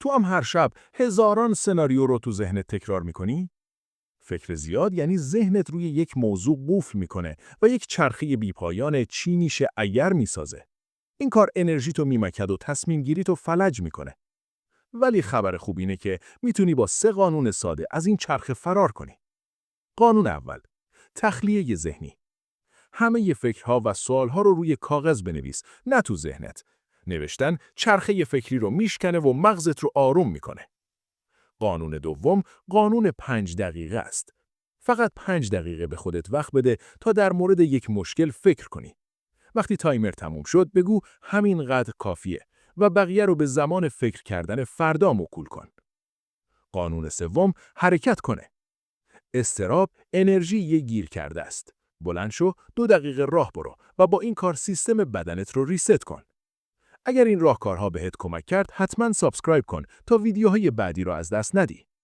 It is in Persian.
تو هم هر شب هزاران سناریو رو تو ذهنت تکرار میکنی؟ فکر زیاد یعنی ذهنت روی یک موضوع قفل میکنه و یک چرخه بیپایان چی میشه اگر میسازه. این کار انرژی تو میمکد و تصمیم گیری تو فلج میکنه. ولی خبر خوب اینه که میتونی با 3 قانون ساده از این چرخه فرار کنی. قانون اول، تخلیه ذهنی. همه فکرها و سوالها رو روی کاغذ بنویس، نه تو ذهنت. نوشتن چرخه فکری رو میشکنه و مغزت رو آروم میکنه. قانون دوم، قانون 5 دقیقه است. فقط 5 دقیقه به خودت وقت بده تا در مورد یک مشکل فکر کنی. وقتی تایمر تموم شد بگو همینقدر کافیه و بقیه رو به زمان فکر کردن فردا موکول کن. قانون سوم، حرکت کنه. اضطراب انرژی یه گیر کرده است. بلند شو، 2 دقیقه راه برو و با این کار سیستم بدنت رو ریست کن. اگر این راهکارها بهت کمک کرد، حتما سابسکرایب کن تا ویدیوهای بعدی رو از دست ندی.